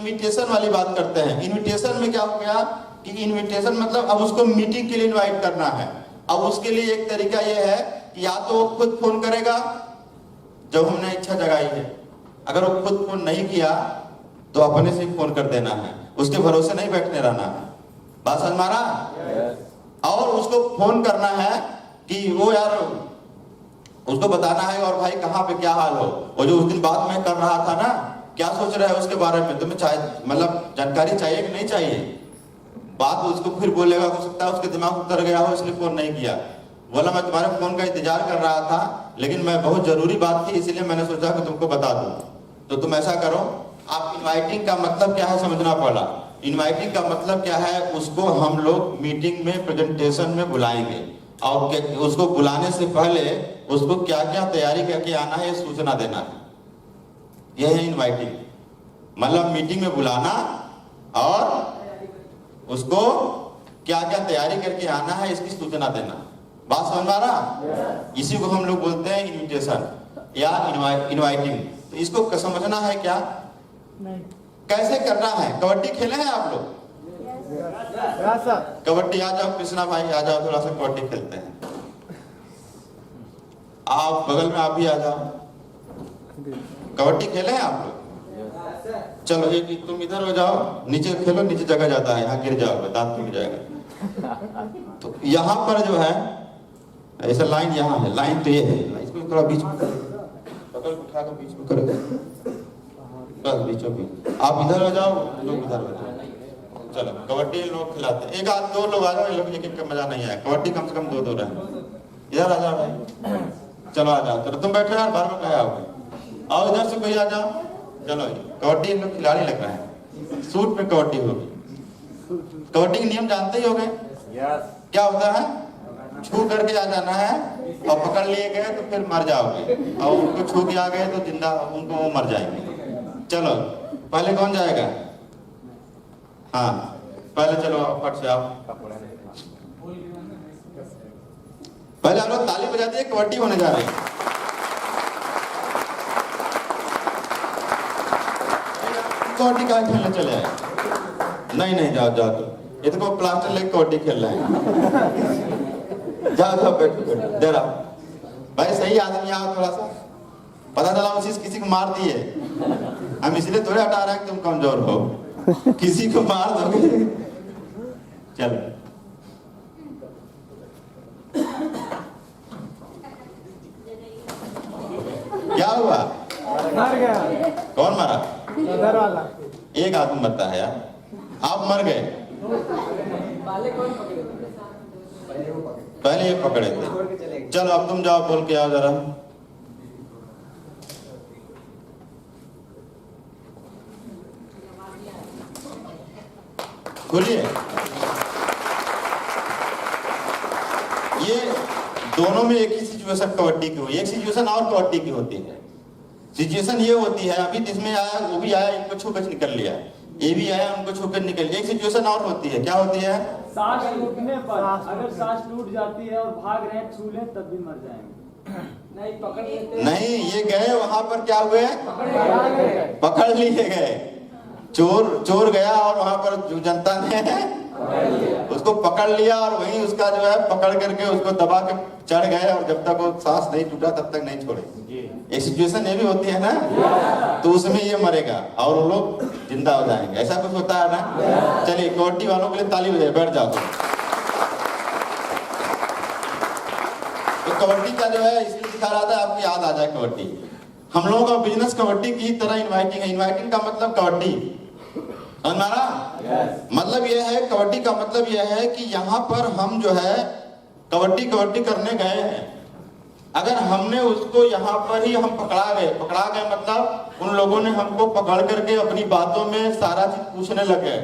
Invitation वाली बात करते हैं। इनविटेशन में क्या हो गया कि इनविटेशन मतलब अब उसको मीटिंग के लिए इनवाइट करना है। अब उसके लिए एक तरीका यह है कि या तो वो खुद फोन करेगा जब हमने इच्छा जगाई है, अगर वो खुद फोन नहीं किया तो अपने से फोन कर देना है, उसके भरोसे नहीं बैठने रहना है। बात समझ में आ रहा? और उसको फोन करना है कि वो यार उसको बताना है और भाई कहाँ पे क्या हाल हो, और जो उस दिन बात मैं कर रहा था ना क्या सोच रहा है उसके बारे में, तुम्हें मतलब जानकारी चाहिए कि नहीं चाहिए। बात उसको फिर बोलेगा, हो सकता है उसके दिमाग उतर गया हो इसलिए फोन नहीं किया, बोला मैं तुम्हारे फोन का इंतजार कर रहा था लेकिन मैं बहुत जरूरी बात थी इसलिए मैंने सोचा कि तुमको बता दूं। तो तुम ऐसा करो, आप इनवाइटिंग का मतलब क्या है समझना पड़ा। इनवाइटिंग का मतलब क्या है, उसको हम लोग मीटिंग में प्रेजेंटेशन में बुलाएंगे और उसको बुलाने से पहले उसको क्या क्या तैयारी करके आना है सूचना देना है। यह है इनवाइटिंग, मतलब मीटिंग में बुलाना और उसको क्या क्या तैयारी करके आना है इसकी सूचना देना। बात समझ में आ रहा? इसी को हम लोग बोलते हैं इनविटेशन या इनवाइटिंग। तो इसको समझना है क्या, कैसे करना है। कबड्डी खेले हैं आप लोग? कबड्डी आ जाओ कृष्णा भाई, आ जाओ थोड़ा सा कबड्डी खेलते हैं। आप बगल में आप भी आ जाओ। कबड्डी खेले हैं आप लोग? चलो एक तुम इधर हो जाओ, नीचे खेलो, नीचे जगह जाता है, यहाँ गिर जाओगे दांत टूट जाएगा। तो यहाँ पर जो है ऐसा लाइन यहाँ है, लाइन तो ये है, इसको थोड़ा बीच में पकड़ उठा कर बीच में करो, बस बीचों बीच। आप इधर हो जाओ, लोग इधर हो जाओ। चलो कबड्डी लोग खिलाते हैं, एक आध दो लोग आ जाओ, लोग एक एक मजा नहीं आया। कबड्डी कम से कम दो रहे। इधर आ जाओ भाई, चलो आ जाओ। चलो तुम बैठो यार, बार बार क्या आओगे, आओ इधर से कोई आ जाओ। चलो कबड्डी लोग खिलाड़ी लग रहे हैं, सूट में कबड्डी होगी। कबड्डी के नियम जानते ही होंगे। क्या होता है, छू करके आ जाना है और पकड़ लिए गए तो फिर मर जाओगे, और उनको छू के आ गए तो जिंदा उनको वो मर जाएंगे। चलो पहले कौन जाएगा? हाँ पहले चलो फट से आप, पहले आप लोग ताली बजा दिए, कबड्डी होने जा रही है। कबड्डी कहाँ खेलने चले आए? नहीं नहीं जाओ जाओ, तो ये तो प्लास्टर लेके कबड्डी खेल रहे हैं। जाओ जाओ बैठो दे रहा भाई, सही आदमी आओ थोड़ा सा। पता चला उसी किसी को मार दिए, हम इसलिए थोड़े हटा रहे हैं कि तुम कमजोर हो, किसी को मार दोगे। चलो क्या हुआ? मर गया। कौन मारा? घर वाला। एक आदमी मरता है यार, आप मर गए। पहले ये पकड़े थे। चलो अब तुम जाओ, बोल के आओ जरा। बोलिए। ये दोनों में एक ही सिचुएशन कबड्डी की हुई, एक सिचुएशन और कबड्डी की होती है। सिचुएशन ये होती है, अभी जिसमें आया वो भी आया, इनको छू कर निकल लिया, ये भी आया उनको छू कर निकल लिया। एक सिचुएशन और होती है, क्या होती है? सांस टूटने पर अगर सांस टूट जाती है और भाग रहे हैं, छू लें तब भी मर जाएंगे। नहीं पकड़ लेते, नहीं ये गए वहां पर क्या हुए, पकड़ लिए गए। चोर गया और वहां पर जो जनता ने उसको पकड़ लिया और वहीं उसका जो है पकड़ करके उसको दबा के चढ़ गए, और जब तक वो सांस नहीं टूटा तब तक नहीं छोड़े। एक सिचुएशन ये भी होती है ना, तो उसमें ये मरेगा और वो लोग जिंदा हो जाएंगे, ऐसा कुछ होता है ना। चलिए कबड्डी वालों के लिए ताली बजाइए, बैठ जाओ। तो कबड्डी का जो है इसलिए दिखा रहा था, आपको याद आ जाए कबड्डी। हम लोगों का बिजनेस कबड्डी की तरह इनवाइटिंग है। इनवाइटिंग का मतलब कबड्डी, हमारा मतलब यह है, कबड्डी का मतलब यह है कि यहाँ पर हम जो है कबड्डी करने गए हैं। अगर हमने उसको यहाँ पर ही हम पकड़ा गए मतलब उन लोगों ने हमको पकड़ करके अपनी बातों में सारा चीज पूछने लगे,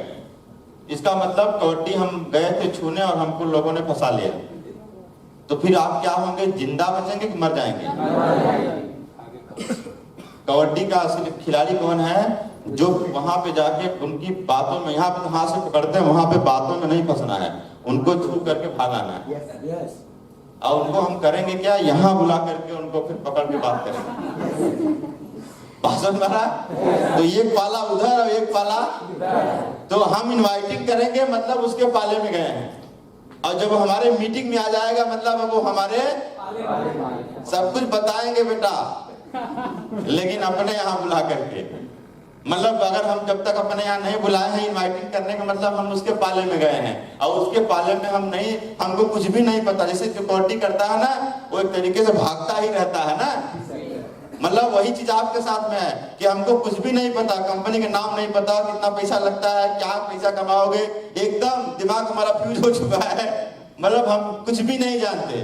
इसका मतलब कबड्डी हम गए थे छूने और हमको लोगों ने फंसा लिया। तो फिर आप क्या होंगे, जिंदा बचेंगे कि मर जाएंगे? कबड्डी का असली खिलाड़ी कौन है? जो वहां पे जाके उनकी बातों में, यहाँ पे हाथ से पकड़ते हैं, वहां पे बातों में नहीं फंसना है, उनको छू करके भागाना है। और उनको हम करेंगे क्या, यहाँ बुला करके उनको फिर पकड़ के बात करेंगे। बात समझ में आ रहा है? तो एक पाला उधर और एक पाला, तो हम इनवाइटिंग करेंगे मतलब उसके पाले में गए हैं, और जब हमारे मीटिंग में आ जाएगा मतलब अब वो हमारे सब कुछ बताएंगे बेटा, लेकिन अपने यहाँ बुला करके। मतलब अगर हम जब तक अपने यहाँ नहीं बुलाए हैं इनवाइटिंग करने का मतलब हम उसके पाले में गए हैं, और उसके पाले में हम नहीं, हमको कुछ भी नहीं पता। जैसे सिक्योरिटी करता है ना, वो एक तरीके से भागता ही रहता है ना, मतलब वही चीज आपके साथ में है कि हमको कुछ भी नहीं पता, कंपनी का नाम नहीं पता, कितना पैसा लगता है, क्या पैसा कमाओगे, एकदम दिमाग हमारा फ्यूज हो चुका है, मतलब हम कुछ भी नहीं जानते।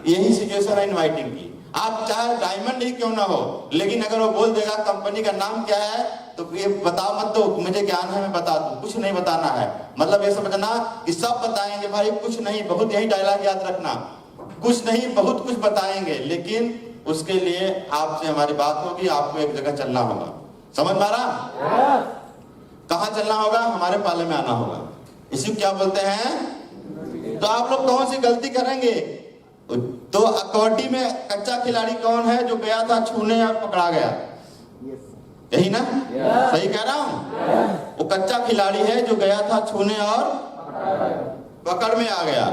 यही सिचुएशन है इनवाइटिंग की। आप चाहे डायमंड ही क्यों ना हो, लेकिन अगर वो बोल देगा कंपनी का नाम क्या है, तो ये बता मत दो, मुझे ज्ञान है मैं बता दूं, कुछ नहीं बताना है। मतलब ये समझना कि सब बताएंगे भाई, कुछ नहीं, बहुत यही डायलॉग याद रखना, कुछ नहीं बहुत कुछ बताएंगे, लेकिन उसके लिए आपसे हमारी बात होगी, आपको एक जगह चलना होगा। समझ में आ रहा? कहाँ चलना होगा? हमारे पाले में आना होगा। इसी को क्या बोलते हैं? तो आप लोग कौन सी गलती करेंगे? तो कबड्डी में कच्चा खिलाड़ी कौन है जो गया था छूने और पकड़ा गया? यही ना? सही कह रहा हूँ? वो कच्चा खिलाड़ी है जो गया था छूने और पकड़ में आ गया।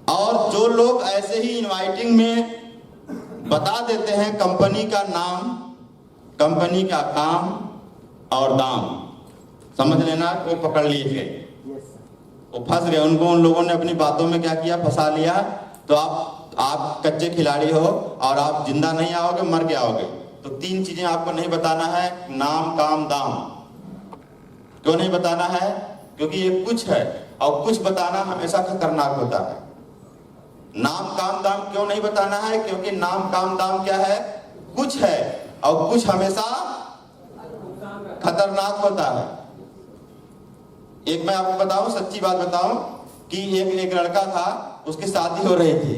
और जो लोग ऐसे ही इनवाइटिंग में बता देते हैं कंपनी का नाम, कंपनी का काम और दाम, समझ लेना वो पकड़ लिए थे, वो फंस गए। उनको उन लोगों ने अपनी बातों में क्या किया, फंसा लिया। तो आप कच्चे खिलाड़ी हो और आप जिंदा नहीं आओगे, मर के आओगे। तो तीन चीजें आपको नहीं बताना है, नाम काम दाम। क्यों नहीं बताना है? क्योंकि ये कुछ है, और कुछ बताना हमेशा खतरनाक होता है। नाम काम दाम क्यों नहीं बताना है? क्योंकि नाम काम दाम क्या है? कुछ है, और कुछ हमेशा खतरनाक होता है। एक मैं आपको बताऊं, सच्ची बात बताऊं कि एक लड़का था, उसकी शादी हो रही थी,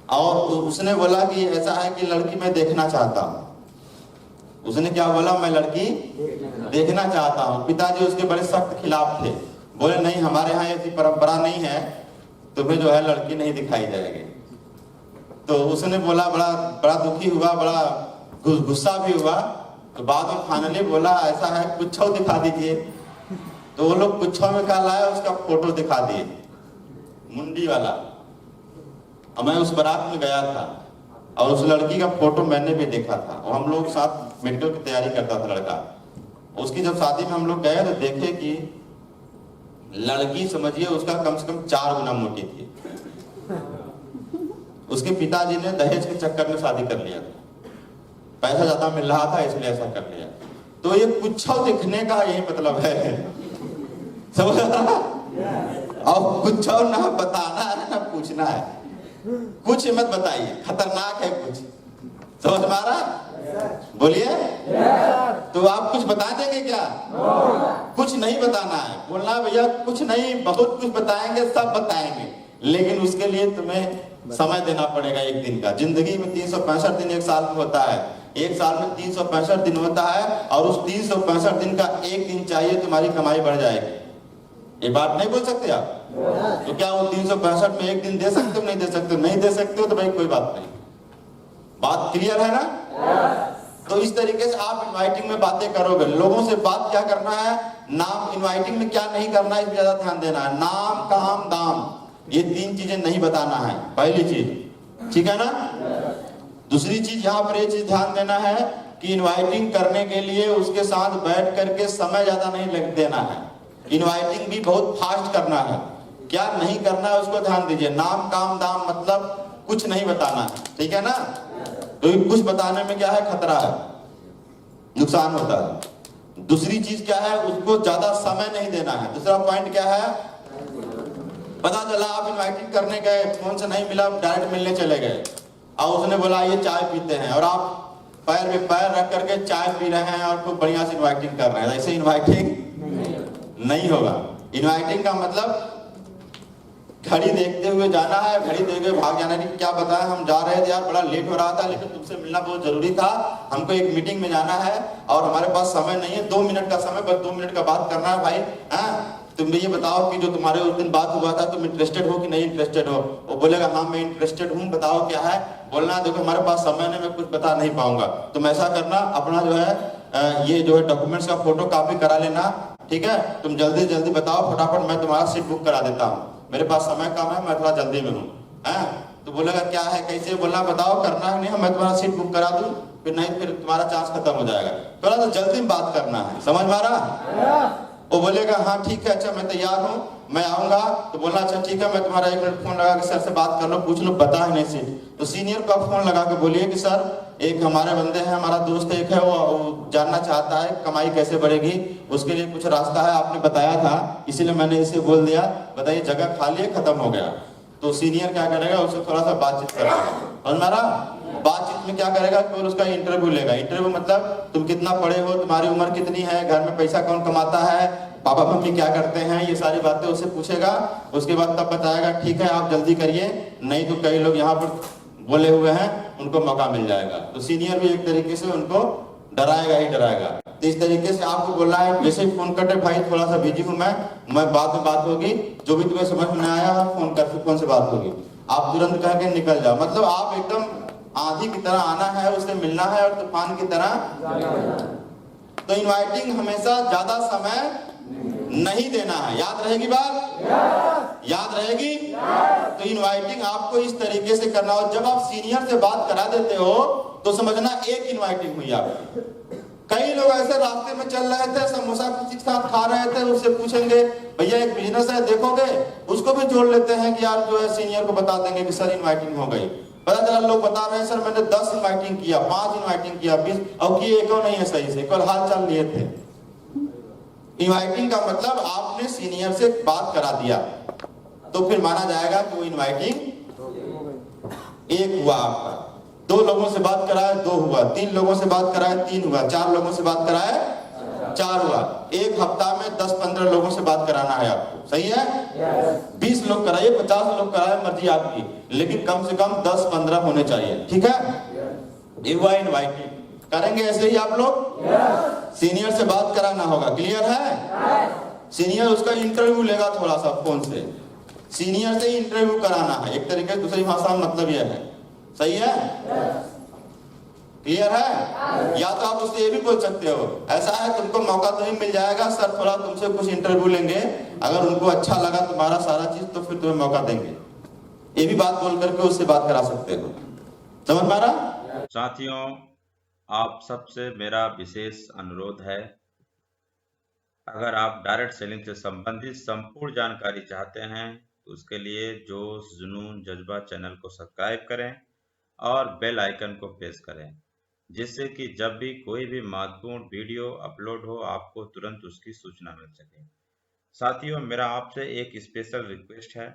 और उसने बोला कि ऐसा है कि लड़की मैं देखना चाहता हूं। उसने क्या बोला? मैं लड़की देखना चाहता हूं। पिताजी उसके बड़े सख्त खिलाफ थे, बोले नहीं हमारे यहाँ ऐसी परंपरा नहीं है, तुम्हें जो है लड़की नहीं दिखाई जाएगी। तो उसने बोला, बड़ा दुखी हुआ, बड़ा गुस्सा भी हुआ। तो बाद में फाइनली बोला ऐसा है कुछ दिखा दीजिए। तो वो लोग कुछ में क्या लाया, उसका फोटो दिखा दिए, मुंडी वाला। और मैं उस बारात में गया था, और उस लड़की का फोटो मैंने भी देखा था, और हम लोग साथ मेडिकल की तैयारी करता था लड़का। उसकी जब शादी में हम लोग गए तो देखे कि लड़की समझिए उसका कम से कम 4 गुना मोटी थी। उसके पिताजी ने दहेज के चक्कर में शादी कर लिया था, पैसा ज्यादा मिल रहा था इसलिए ऐसा कर लिया। तो ये कुछ दिखने का यही मतलब है, समझ रहा? और कुछ ना बताना है ना पूछना है, कुछ मत बताइए, खतरनाक है कुछ। समझ में आ रहा? बोलिए। तो आप कुछ बता देंगे क्या? कुछ नहीं बताना है, बोलना भैया कुछ नहीं, बहुत कुछ बताएंगे, सब बताएंगे, लेकिन उसके लिए तुम्हें समय देना पड़ेगा 1 दिन का। जिंदगी में 365 दिन 1 साल में होता है, 1 साल में 365 दिन होता है, और उस 365 दिन का 1 दिन चाहिए तुम्हारी कमाई बढ़ जाएगी। ये बात नहीं बोल सकते आप? तो क्या वो 365 में 1 दिन दे सकते हो? नहीं दे सकते हो? नहीं दे सकते हो तो भाई कोई बात नहीं। बात क्लियर है ना? तो इस तरीके से आप इनवाइटिंग में बातें करोगे। लोगों से बात क्या करना है, नाम, इनवाइटिंग में क्या नहीं करना है, इस पर ज्यादा ध्यान देना है। नाम काम दाम, ये 3 चीजें नहीं बताना है, पहली चीज, ठीक है ना? दूसरी चीज यहाँ पर ये चीज ध्यान देना है कि इनवाइटिंग करने के लिए उसके साथ बैठ करके समय ज्यादा नहीं लग देना है। इनवाइटिंग भी बहुत फास्ट करना है। क्या नहीं करना है उसको ध्यान दीजिए। नाम काम दाम मतलब कुछ नहीं बताना है, ठीक है ना? तो कुछ बताने में क्या है, खतरा है, नुकसान होता है। दूसरी चीज क्या है, उसको ज्यादा समय नहीं देना है। दूसरा पॉइंट क्या है, पता चला आप इनवाइटिंग करने गए, फोन से नहीं मिला, डायरेक्ट मिलने चले गए, और उसने बोला ये चाय पीते हैं, और आप पैर में पैर रख करके चाय पी रहे हैं और खूब बढ़िया से इनवाइटिंग कर रहे हैं। ऐसे इनवाइटिंग नहीं होगा। इनवाइटिंग का मतलब घड़ी देखते हुए जाना है, घड़ी देखते हुए भाग जाना है। क्या बताया, हम जा रहे थे यार, बड़ा लेट हो रहा था, लेकिन तुमसे मिलना बहुत जरूरी था, हमको एक मीटिंग में जाना है और हमारे पास समय नहीं है, 2 मिनट का समय, बस 2 मिनट का बात करना है भाई, हाँ? तुम ये बताओ कि जो तुम्हारे उस दिन बात हुआ था तुम इंटरेस्टेड हो कि नहीं इंटरेस्टेड हो। वो बोलेगा हाँ मैं इंटरेस्टेड हूँ, बताओ क्या है। बोलना देखो हमारे पास समय नहीं, मैं कुछ बता नहीं पाऊंगा। तुम ऐसा करना, अपना जो है ये जो है डॉक्यूमेंट्स का फोटो कॉपी करा लेना, ठीक है। तुम जल्दी जल्दी बताओ फटाफट, मैं तुम्हारा सीट बुक करा देता हूँ, मेरे पास समय कम है, मैं थोड़ा जल्दी में हूँ। तो बोलेगा क्या है कैसे, बोलना बताओ करना है नहीं, मैं तुम्हारा सीट बुक करा दूं, फिर नहीं फिर तुम्हारा चांस खत्म हो जाएगा। थोड़ा सा जल्दी में बात करना है, समझ में आ रहा। वो बोलेगा हाँ ठीक है, अच्छा मैं तैयार हूँ, मैं आऊंगा। तो बोलना अच्छा ठीक है, मैं तुम्हारा 1 मिनट फोन लगा के सर से बात कर लो, पूछ लो बता है नहीं सीट। तो सीनियर को आप फोन लगा के बोलिए कि सर एक हमारे बंदे हैं, हमारा दोस्त एक है, वो जानना चाहता है कमाई कैसे बढ़ेगी, उसके लिए कुछ रास्ता है, आपने बताया था इसीलिए मैंने इसे बोल दिया, बताइए जगह खाली है, खत्म हो गया। तो सीनियर क्या करेगा, उससे थोड़ा सा बातचीत करेगा। समझ में आ रहा। बातचीत में क्या करेगा, केवल उसका इंटरव्यू लेगा। इंटरव्यू मतलब तुम कितना पढ़े हो, तुम्हारी उम्र कितनी है, घर में पैसा कौन कमाता है, पापा मम्मी क्या करते हैं, ये सारी बातें उससे पूछेगा। उसके बाद तब बताएगा ठीक है आप जल्दी करिए, नहीं तो कई लोग यहाँ पर बोले हुए हैं उनको मौका मिल जाएगा। तो सीनियर भी एक तरीके से उनको डराएगा ही डराएगा। तो इस तरीके से आपको बोलना है, जैसे फोन कटे भाई थोड़ा सा बिजी हूं मैं बाद में बात होगी, जो भी तुम्हें समझ में आया फोन कर, फोन से बात होगी, आप तुरंत कह के निकल जाओ। मतलब आप एकदम आंधी की तरह आना है, उससे मिलना है और तूफान की तरह। तो इनवाइटिंग हमेशा ज्यादा समय नहीं देना है, याद रहेगी बात, याद रहेगी। तो इनवाइटिंग आपको इस तरीके से करना हो, जब आप सीनियर से बात करा देते हो तो समझना एक इनवाइटिंग हुई आपकी। कई लोग ऐसे रास्ते में चल रहे थे, समोसा किसी के साथ खा रहे थे, उससे पूछेंगे भैया एक बिजनेस है देखोगे, उसको भी जोड़ लेते हैं कि यार जो है सीनियर को बता देंगे कि सर इनवाइटिंग हो गई। पता चला लोग बता रहे हैं सर मैंने 10 इनवाइटिंग किया, 5 इनवाइटिंग किया, 20 और किए एक नहीं है सही से, केवल हाल चाल लिए थे। इनवाइटिंग का मतलब आपने सीनियर से बात करा दिया तो फिर माना जाएगा कि वो इनवाइटिंग एक हुआ आपका। 2 लोगों से बात कराए 2 हुआ, 3 लोगों से बात कराए 3 हुआ, 4 लोगों से बात कराए 4 हुआ। एक हफ्ता में 10-15 लोगों से बात कराना है आपको, सही है। 20 लोग कराइए, 50 लोग कराए, मर्जी आपकी, लेकिन कम से कम 10-15 होने चाहिए, ठीक है। ये हुआ इनवाइटिंग। करेंगे ऐसे ही आप लोग। सीनियर से बात कराना होगा, क्लियर है। सीनियर उसका इंटरव्यू लेगा थोड़ा सा फोन से, सीनियर से इंटरव्यू कराना है, एक तरीके से दूसरी भाषा में मतलब यह है, सही है, क्लियर है। या तो आप उससे ये भी बोल सकते हो ऐसा है तुमको मौका तो ही मिल जाएगा सर, थोड़ा तुमसे कुछ इंटरव्यू लेंगे, अगर उनको अच्छा लगा तुम्हारा सारा चीज तो फिर तुम्हें मौका देंगे। ये भी बात बोल करके उससे बात करा सकते हो, समझ पा रहा। साथियों आप सबसे मेरा विशेष अनुरोध है, अगर आप डायरेक्ट सेलिंग से संबंधित संपूर्ण जानकारी चाहते हैं तो उसके लिए जोश जुनून जज्बा चैनल को सब्सक्राइब करें और बेल आइकन को प्रेस करें, जिससे कि जब भी कोई भी महत्वपूर्ण वीडियो अपलोड हो आपको तुरंत उसकी सूचना मिल सके। साथियों मेरा आपसे एक स्पेशल रिक्वेस्ट है,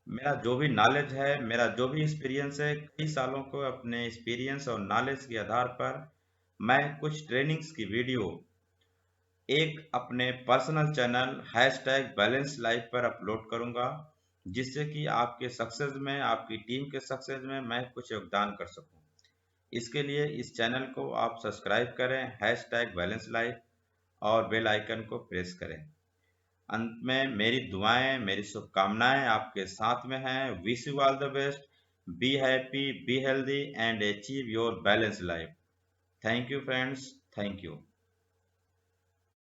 मेरा जो भी नॉलेज है, मेरा जो भी एक्सपीरियंस है, कई सालों को अपने एक्सपीरियंस और नॉलेज के आधार पर मैं कुछ ट्रेनिंग्स की वीडियो एक अपने पर्सनल चैनल #बैलेंस लाइफ पर अपलोड करूंगा, जिससे कि आपके सक्सेस में, आपकी टीम के सक्सेस में मैं कुछ योगदान कर सकूं। इसके लिए इस चैनल को आप सब्सक्राइब करें #बैलेंस लाइफ और बेल आइकन को प्रेस करें। अंत में मेरी दुआएं, मेरी शुभकामनाएं आपके साथ में हैं। Wish you all the best, be happy, be healthy and achieve your balance life. Thank you friends, thank you.